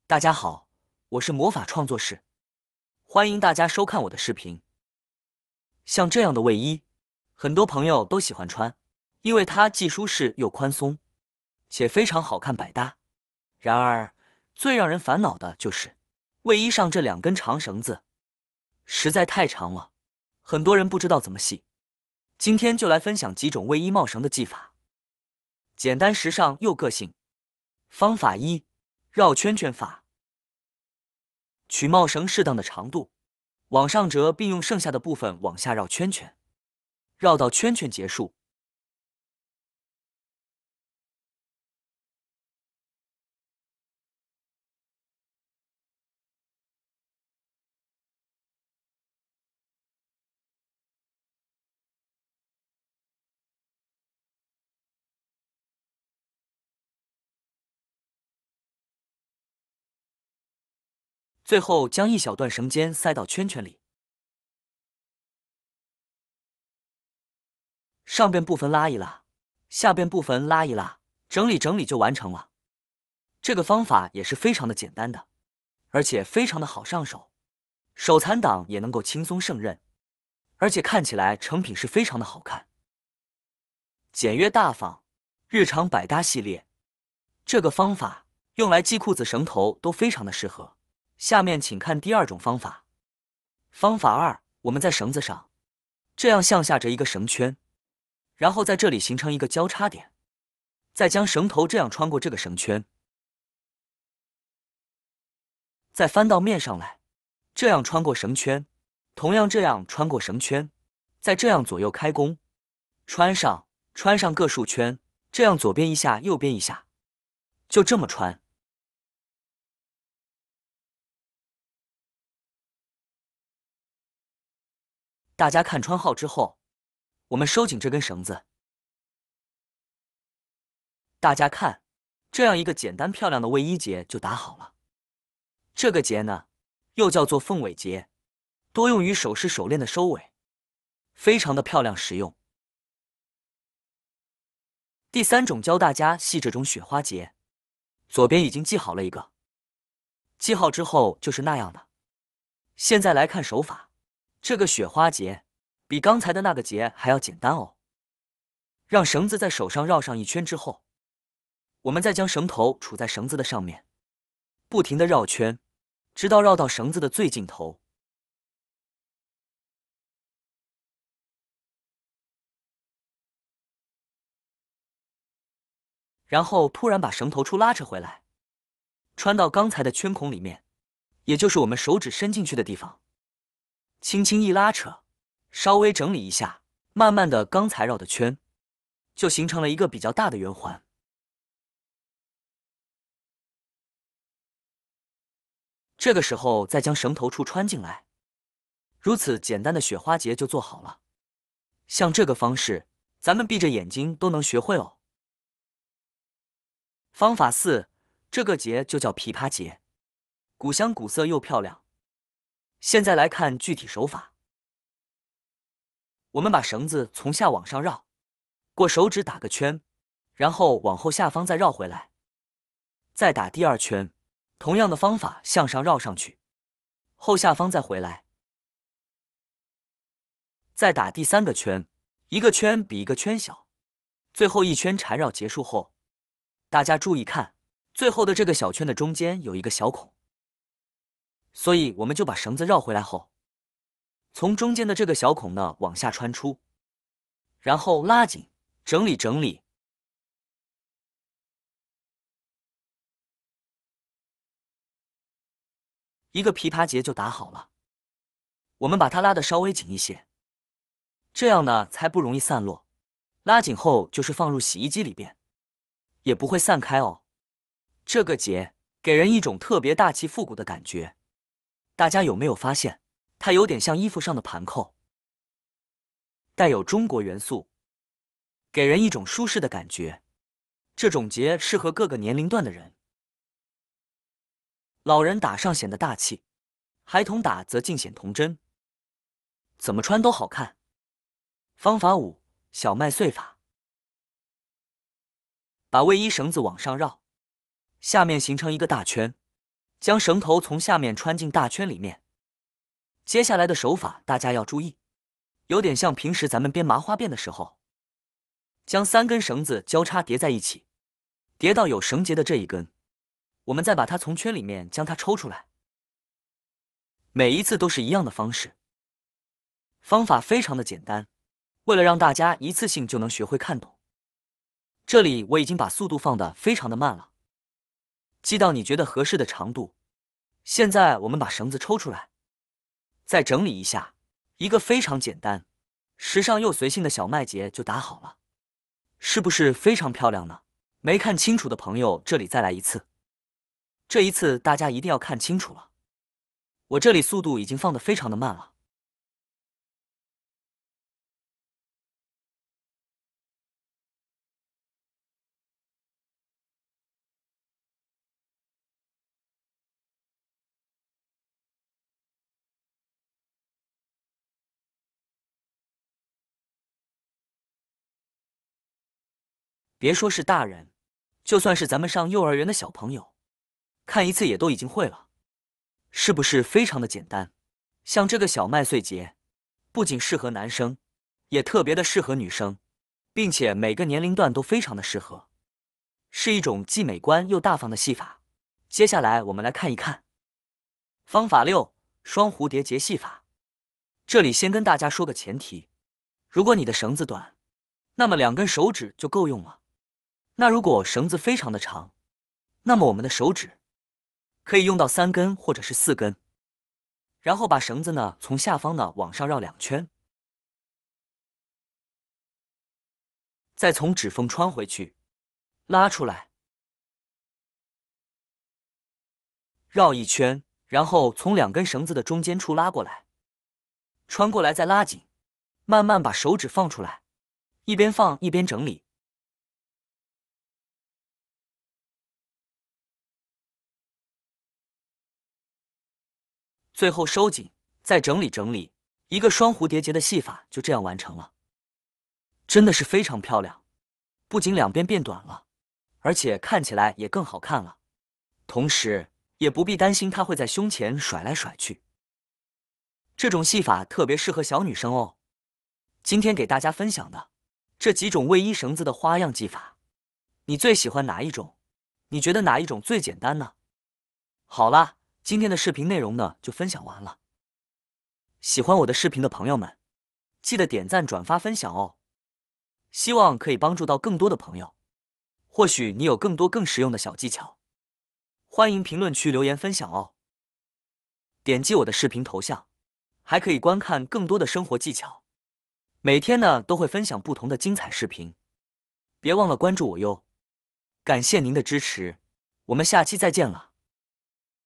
大家好，我是魔法创作室，欢迎大家收看我的视频。像这样的卫衣，很多朋友都喜欢穿，因为它既舒适又宽松，且非常好看百搭。然而，最让人烦恼的就是卫衣上这2根长绳子，实在太长了，很多人不知道怎么系。今天就来分享几种卫衣帽绳的系法，简单时尚又个性。方法1：绕圈圈法。取帽绳适当的长度，往上折，并用剩下的部分往下绕圈圈，绕到圈圈结束。最后将一小段绳尖塞到圈圈里，上边部分拉一拉，下边部分拉一拉，整理整理就完成了。这个方法也是非常的简单的，而且非常的好上手，手残党也能够轻松胜任，而且看起来成品是非常的好看。简约大方，日常百搭系列，这个方法用来系裤子绳头都非常的适合。下面请看第2种方法。方法2：我们在绳子上这样向下折一个绳圈，然后在这里形成一个交叉点，再将绳头这样穿过这个绳圈，再翻到面上来，这样穿过绳圈，同样这样穿过绳圈，再这样左右开弓，穿上各数圈，这样左边一下，右边一下，就这么穿。大家看穿好之后，我们收紧这根绳子。大家看，这样一个简单漂亮的卫衣结就打好了。这个结呢，又叫做凤尾结，多用于首饰手链的收尾，非常的漂亮实用。第3种教大家系这种雪花结，左边已经系好了一个，系好之后就是那样的。现在来看手法，这个雪花结比刚才的那个结还要简单哦。让绳子在手上绕上一圈之后，我们再将绳头杵在绳子的上面，不停地绕圈，直到绕到绳子的最尽头。然后突然把绳头处拉扯回来，穿到刚才的圈孔里面，也就是我们手指伸进去的地方，轻轻一拉扯，稍微整理一下，慢慢的刚才绕的圈就形成了一个比较大的圆环。这个时候再将绳头处穿进来，如此简单的雪花结就做好了。像这个方式，咱们闭着眼睛都能学会哦。方法4：这个结就叫琵琶结，古香古色又漂亮。现在来看具体手法。我们把绳子从下往上绕，过手指打个圈，然后往后下方再绕回来，再打第2圈，同样的方法向上绕上去，后下方再回来，再打第3个圈，一个圈比一个圈小，最后一圈缠绕结束后，大家注意看，最后的这个小圈的中间有一个小孔，所以我们就把绳子绕回来后，从中间的这个小孔呢往下穿出，然后拉紧，整理整理，一个琵琶结就打好了。我们把它拉得稍微紧一些，这样呢才不容易散落。拉紧后就是放入洗衣机里边，也不会散开哦。这个结给人一种特别大气复古的感觉，大家有没有发现，它有点像衣服上的盘扣，带有中国元素，给人一种舒适的感觉。这种结适合各个年龄段的人，老人打上显得大气，孩童打则尽显童真，怎么穿都好看。方法5：小麦穗法。把卫衣绳子往上绕，下面形成一个大圈，将绳头从下面穿进大圈里面。接下来的手法大家要注意，有点像平时咱们编麻花辫的时候，将3根绳子交叉叠在一起，叠到有绳结的这一根，我们再把它从圈里面将它抽出来。每一次都是一样的方式，方法非常的简单，为了让大家一次性就能学会看懂，这里我已经把速度放得非常的慢了，系到你觉得合适的长度。现在我们把绳子抽出来，再整理一下，一个非常简单、时尚又随性的小麦结就打好了，是不是非常漂亮呢？没看清楚的朋友，这里再来一次。这一次大家一定要看清楚了，我这里速度已经放得非常的慢了。别说是大人，就算是咱们上幼儿园的小朋友，看一次也都已经会了，是不是非常的简单？像这个小麦穗结，不仅适合男生，也特别的适合女生，并且每个年龄段都非常的适合，是一种既美观又大方的系法。接下来我们来看一看方法6：双蝴蝶结系法。这里先跟大家说个前提，如果你的绳子短，那么2根手指就够用了。那如果绳子非常的长，那么我们的手指可以用到3根或者是4根。然后把绳子呢从下方呢往上绕2圈，再从指缝穿回去，拉出来，绕1圈，然后从2根绳子的中间处拉过来，穿过来再拉紧，慢慢把手指放出来，一边放一边整理。最后收紧，再整理整理，一个双蝴蝶结的系法就这样完成了，真的是非常漂亮。不仅2边变短了，而且看起来也更好看了，同时也不必担心它会在胸前甩来甩去。这种系法特别适合小女生哦。今天给大家分享的这几种卫衣绳子的花样系法，你最喜欢哪一种？你觉得哪一种最简单呢？好啦，今天的视频内容呢就分享完了。喜欢我的视频的朋友们，记得点赞、转发、分享哦。希望可以帮助到更多的朋友。或许你有更多更实用的小技巧，欢迎评论区留言分享哦。点击我的视频头像，还可以观看更多的生活技巧。每天呢都会分享不同的精彩视频，别忘了关注我哟。感谢您的支持，我们下期再见了。